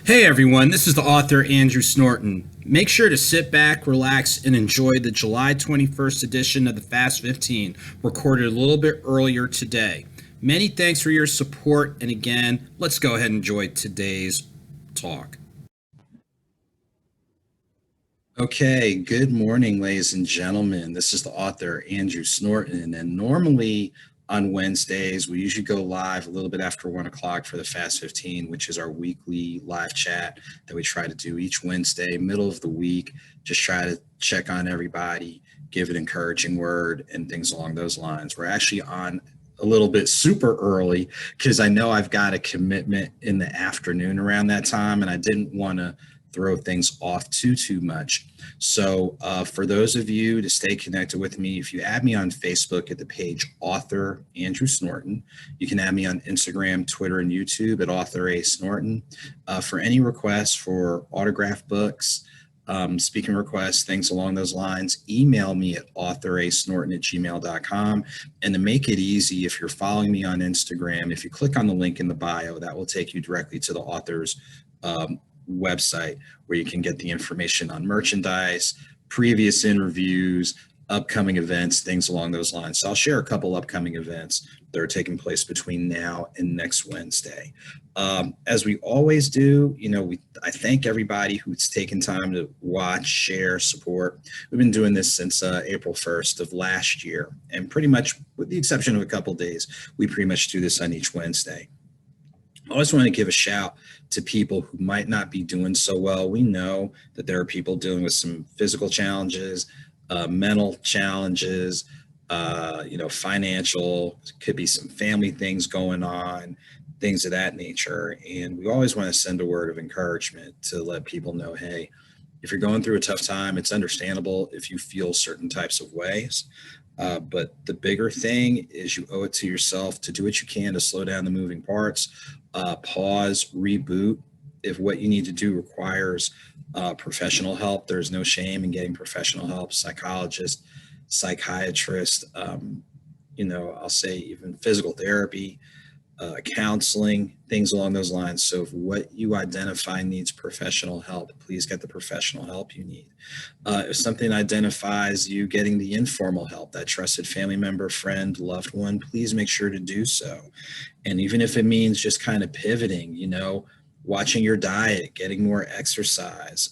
Hey everyone, this is the author Andrew Snorton. Make sure to sit back, relax, and enjoy the July 21st edition of the Fast 15, recorded a little bit earlier today. Many thanks for your support, and again, let's go ahead and enjoy today's talk. Okay, good morning, ladies and gentlemen. This is the author Andrew Snorton, and normally on Wednesdays we usually go live a little bit after 1 o'clock for the Fast 15, which is our weekly live chat that we try to do each Wednesday, middle of the week. Just try to check on everybody, give an encouraging word, and things along those lines. We're actually on a little bit super early because I know I've got a commitment in the afternoon around that time, and I didn't want to throw things off too much. So for those of you to stay connected with me, if you add me on Facebook at the page Author Andrew Snorton, you can add me on Instagram, Twitter, and YouTube at AuthorASnorton. For any requests for autograph books, speaking requests, things along those lines, email me at AuthorASnorton@gmail.com. And to make it easy, if you're following me on Instagram, if you click on the link in the bio, that will take you directly to the author's website where you can get the information on merchandise, previous interviews, upcoming events, things along those lines. So I'll share a couple upcoming events that are taking place between now and next Wednesday. As we always do, I thank everybody who's taken time to watch, share, support. We've been doing this since April 1st of last year, and pretty much, with the exception of a couple days, we pretty much do this on each Wednesday. I always want to give a shout to people who might not be doing so well. We know that there are people dealing with some physical challenges, mental challenges, financial, could be some family things going on, things of that nature. And we always want to send a word of encouragement to let people know, hey, if you're going through a tough time, it's understandable if you feel certain types of ways. But the bigger thing is you owe it to yourself to do what you can to slow down the moving parts, pause, reboot. If what you need to do requires professional help, there's no shame in getting professional help, psychologist, psychiatrist, I'll say even physical therapy, counseling, things along those lines. So if what you identify needs professional help, please get the professional help you need. If something identifies you getting the informal help, that trusted family member, friend, loved one, please make sure to do so. And even if it means just kind of pivoting, watching your diet, getting more exercise,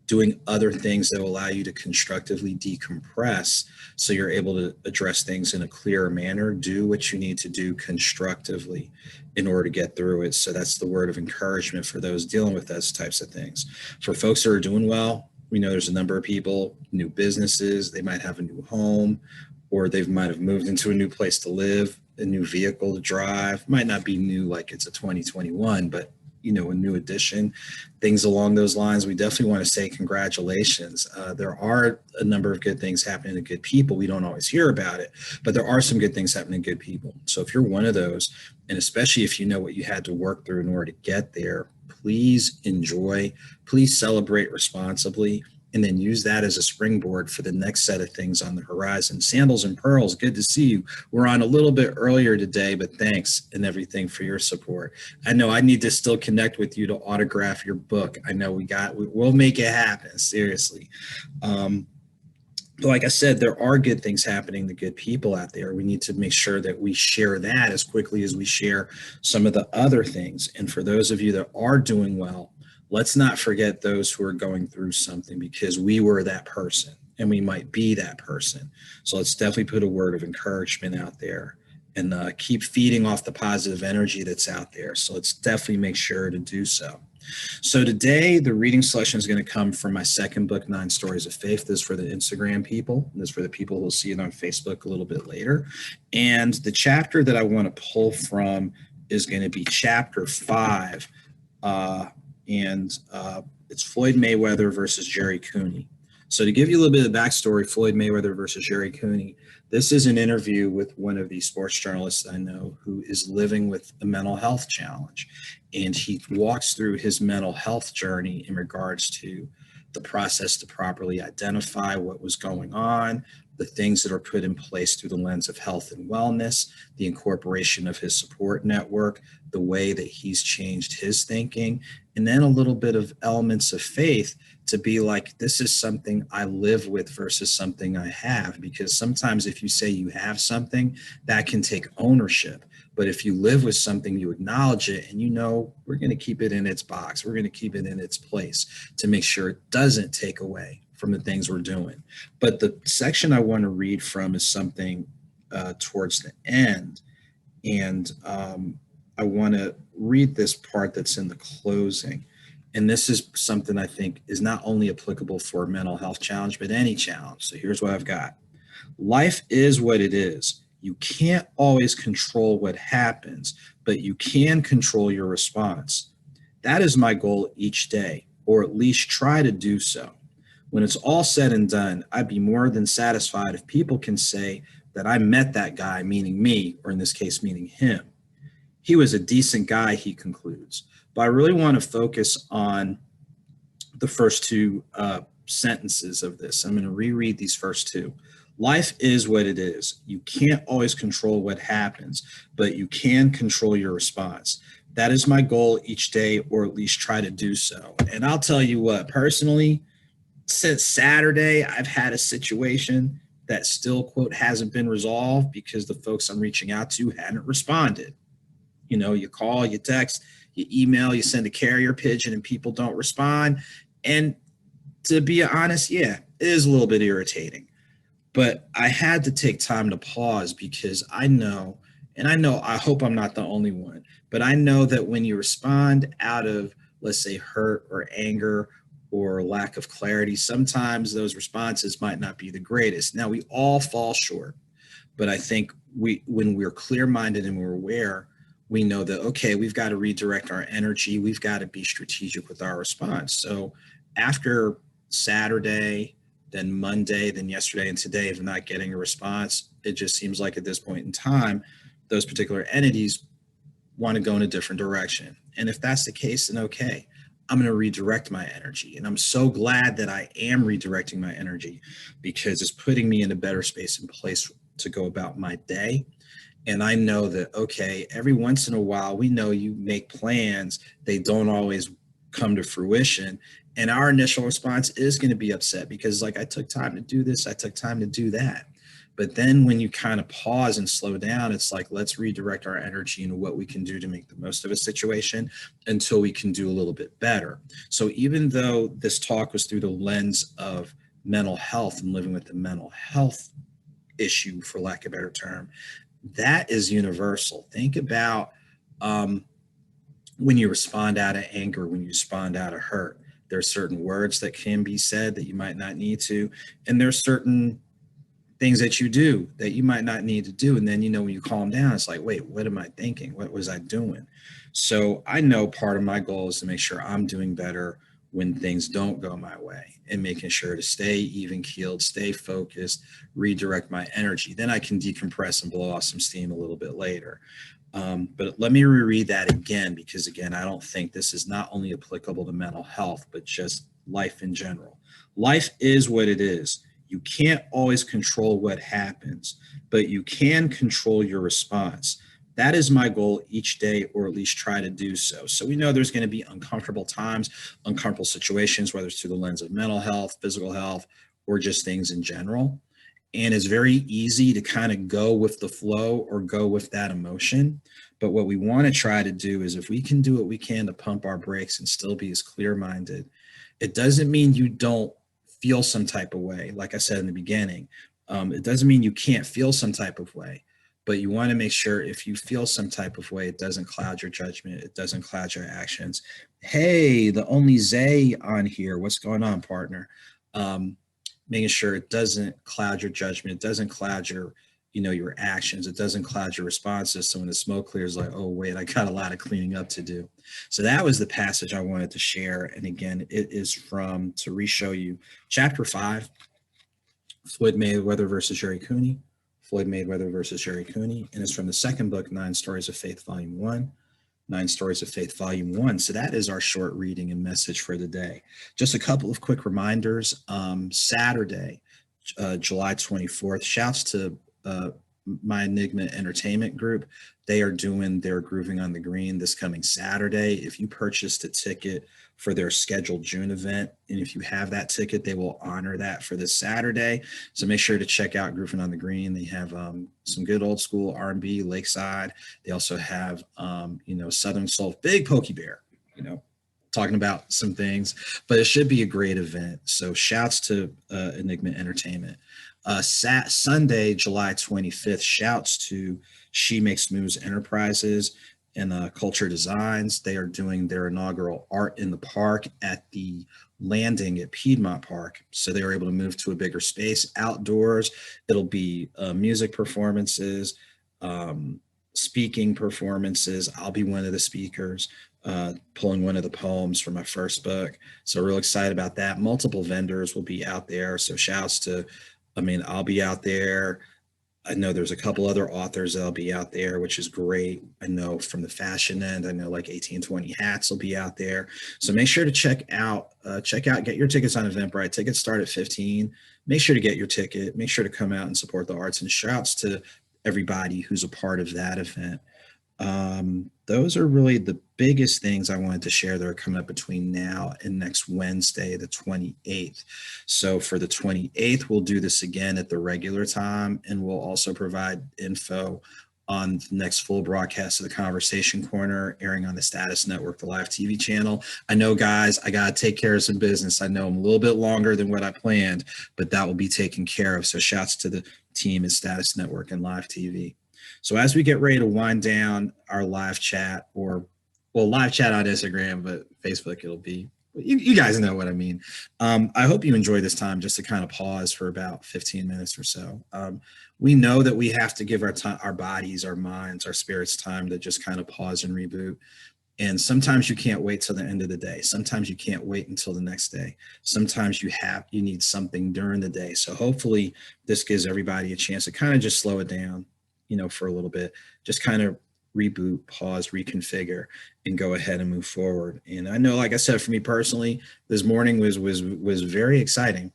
doing other things that will allow you to constructively decompress so you're able to address things in a clearer manner. Do what you need to do constructively in order to get through it. So that's the word of encouragement for those dealing with those types of things. For folks that are doing well, we know there's a number of people, new businesses, they might have a new home, or they might have moved into a new place to live, a new vehicle to drive. Might not be new like it's a 2021, but a new addition, things along those lines. We definitely want to say congratulations. There are a number of good things happening to good people. We don't always hear about it, but there are some good things happening to good people. So if you're one of those, and especially if you know what you had to work through in order to get there, please enjoy, please celebrate responsibly, and then use that as a springboard for the next set of things on the horizon. Sandals and Pearls, good to see you. We're on a little bit earlier today, but thanks and everything for your support. I know I need to still connect with you to autograph your book. I know we'll make it happen, seriously. But like I said, there are good things happening to good people out there. We need to make sure that we share that as quickly as we share some of the other things. And for those of you that are doing well, let's not forget those who are going through something, because we were that person and we might be that person. So let's definitely put a word of encouragement out there and keep feeding off the positive energy that's out there. So let's definitely make sure to do so. So today, the reading selection is going to come from my second book, 9 Stories of Faith. This is for the Instagram people. This is for the people who will see it on Facebook a little bit later. And the chapter that I want to pull from is going to be chapter 5. It's Floyd Mayweather versus Jerry Cooney. So to give you a little bit of backstory, Floyd Mayweather versus Jerry Cooney, this is an interview with one of the sports journalists I know who is living with a mental health challenge. And he walks through his mental health journey in regards to the process to properly identify what was going on, the things that are put in place through the lens of health and wellness, the incorporation of his support network, the way that he's changed his thinking, and then a little bit of elements of faith to be like, this is something I live with versus something I have. Because sometimes if you say you have something, that can take ownership. But if you live with something, you acknowledge it and we're going to keep it in its box. We're going to keep it in its place to make sure it doesn't take away from the things we're doing. But the section I want to read from is something towards the end. And I want to read this part that's in the closing. And this is something I think is not only applicable for a mental health challenge, but any challenge. So here's what I've got. Life is what it is. You can't always control what happens, but you can control your response. That is my goal each day, or at least try to do so. When it's all said and done, I'd be more than satisfied if people can say that I met that guy, meaning me, or in this case, meaning him. He was a decent guy, he concludes. But I really want to focus on the first two sentences of this. I'm going to reread these first two. Life is what it is. You can't always control what happens, but you can control your response. That is my goal each day, or at least try to do so. And I'll tell you what, personally, since Saturday, I've had a situation that still, quote, hasn't been resolved because the folks I'm reaching out to hadn't responded. You call, you text, you email, you send a carrier pigeon, and people don't respond. And to be honest, yeah, it is a little bit irritating. But I had to take time to pause because I hope I'm not the only one, but I know that when you respond out of, let's say, hurt or anger or lack of clarity, sometimes those responses might not be the greatest. Now, we all fall short, but I think when we're clear-minded and we're aware, we know that, okay, we've got to redirect our energy. We've got to be strategic with our response. So after Saturday, then Monday, then yesterday, and today of not getting a response, it just seems like at this point in time, those particular entities want to go in a different direction. And if that's the case, then okay, I'm going to redirect my energy. And I'm so glad that I am redirecting my energy because it's putting me in a better space and place to go about my day. And I know that, okay, every once in a while, we know you make plans, they don't always come to fruition. And our initial response is going to be upset because, I took time to do this, I took time to do that. But then when you kind of pause and slow down, it's like, let's redirect our energy into what we can do to make the most of a situation until we can do a little bit better. So even though this talk was through the lens of mental health and living with the mental health issue, for lack of a better term, that is universal. Think about when you respond out of anger, when you respond out of hurt, there are certain words that can be said that you might not need to, and there's certain things that you do that you might not need to do. And then, when you calm down, it's like, wait, what am I thinking? What was I doing? So I know part of my goal is to make sure I'm doing better when things don't go my way and making sure to stay even keeled, stay focused, redirect my energy. Then I can decompress and blow off some steam a little bit later. But let me reread that again, because again, I don't think this is not only applicable to mental health, but just life in general. Life is what it is. You can't always control what happens, but you can control your response. That is my goal each day, or at least try to do so. So we know there's going to be uncomfortable times, uncomfortable situations, whether it's through the lens of mental health, physical health, or just things in general. And it's very easy to kind of go with the flow or go with that emotion. But what we want to try to do is, if we can do what we can to pump our brakes and still be as clear-minded, it doesn't mean you don't feel some type of way. Like I said in the beginning, it doesn't mean you can't feel some type of way. But you want to make sure if you feel some type of way, it doesn't cloud your judgment. It doesn't cloud your actions. Hey, the only Zay on here. What's going on, partner? Making sure it doesn't cloud your judgment. It doesn't cloud your actions. It doesn't cloud your responses. So when the smoke clears, like, oh, wait, I got a lot of cleaning up to do. So that was the passage I wanted to share. And again, it is to re-show you, chapter 5, Floyd Mayweather versus Jerry Cooney. Floyd Mayweather versus Jerry Cooney, and it's from the second book, 9 Stories of Faith, Volume 1. 9 Stories of Faith, Volume 1. So that is our short reading and message for the day. Just a couple of quick reminders. Saturday, July 24th. Shouts to My Enigma Entertainment Group. They are doing their Grooving on the Green this coming Saturday. If you purchased a ticket for their scheduled June event, and if you have that ticket, they will honor that for this Saturday. So make sure to check out Grooving on the Green. They have some good old school R&B, Lakeside. They also have Southern Soul, big Pokey Bear, talking about some things, but it should be a great event. So shouts to Enigma Entertainment. Sunday, July 25th, shouts to She Makes Moves Enterprises and Culture Designs. They are doing their inaugural Art in the Park at the Landing at Piedmont Park. So they were able to move to a bigger space outdoors. It'll be music performances, speaking performances. I'll be one of the speakers, pulling one of the poems from my first book. So real excited about that. Multiple vendors will be out there. So shouts to, I'll be out there. I know there's a couple other authors that'll be out there, which is great. I know from the fashion end, I know like 1820 Hats will be out there. So make sure to check out, get your tickets on Eventbrite. Tickets start at $15. Make sure to get your ticket. Make sure to come out and support the arts, and shouts to everybody who's a part of that event. Those are really the biggest things I wanted to share that are coming up between now and next Wednesday, the 28th. So for the 28th, we'll do this again at the regular time, and we'll also provide info on the next full broadcast of the Conversation Corner, airing on the Status Network, the live TV channel. I know, guys, I got to take care of some business. I know I'm a little bit longer than what I planned, but that will be taken care of. So shouts to the team at Status Network and live TV. So as we get ready to wind down our live chat, live chat on Instagram, but Facebook, it'll be, you guys know what I mean. I hope you enjoy this time just to kind of pause for about 15 minutes or so. We know that we have to give our bodies, our minds, our spirits time to just kind of pause and reboot. And sometimes you can't wait till the end of the day. Sometimes you can't wait until the next day. Sometimes you need something during the day. So hopefully this gives everybody a chance to kind of just slow it down, for a little bit, just kind of reboot, pause, reconfigure, and go ahead and move forward. And I know, like I said, for me personally, this morning was very exciting,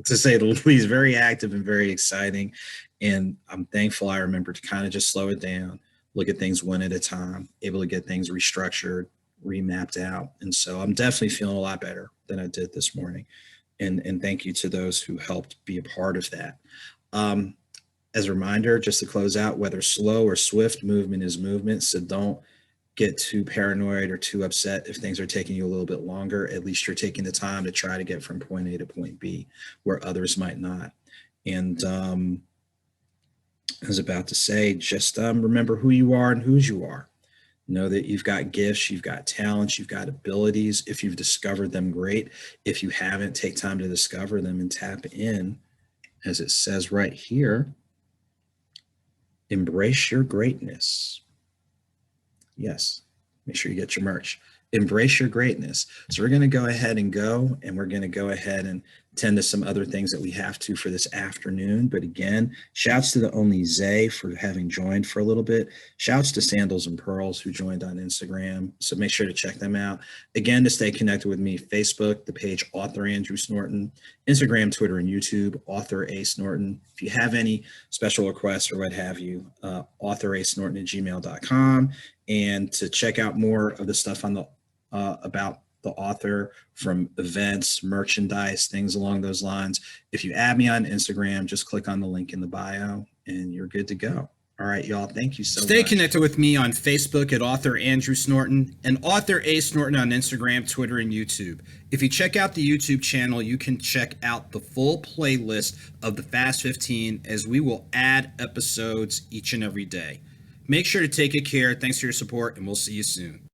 to say the least, very active and very exciting. And I'm thankful I remembered to kind of just slow it down, look at things one at a time, able to get things restructured, remapped out. And so I'm definitely feeling a lot better than I did this morning. And thank you to those who helped be a part of that. As a reminder, just to close out, whether slow or swift, movement is movement. So don't get too paranoid or too upset if things are taking you a little bit longer. At least you're taking the time to try to get from point A to point B, where others might not. And I was about to say, just remember who you are and whose you are. Know that you've got gifts, you've got talents, you've got abilities. If you've discovered them, great. If you haven't, take time to discover them and tap in. As it says right here, embrace your greatness. Yes, make sure you get your merch. Embrace your greatness. So we're going to go ahead and we're going to go ahead and tend to some other things that we have to for this afternoon. But again, shouts to the Only Zay for having joined for a little bit. Shouts to Sandals and Pearls who joined on Instagram. So make sure to check them out. Again, to stay connected with me, Facebook, the page AuthorAsnorton, Instagram, Twitter, and YouTube, AuthorASnorton. If you have any special requests or what have you, AuthorAsnorton@gmail.com. And to check out more of the stuff on the about the author, from events, merchandise, things along those lines, if you add me on Instagram, just click on the link in the bio and you're good to go. All right, y'all. Thank you so much. Stay connected with me on Facebook at AuthorAsnorton and AuthorASnorton on Instagram, Twitter, and YouTube. If you check out the YouTube channel, you can check out the full playlist of the Fast 15, as we will add episodes each and every day. Make sure to take good care. Thanks for your support, and we'll see you soon.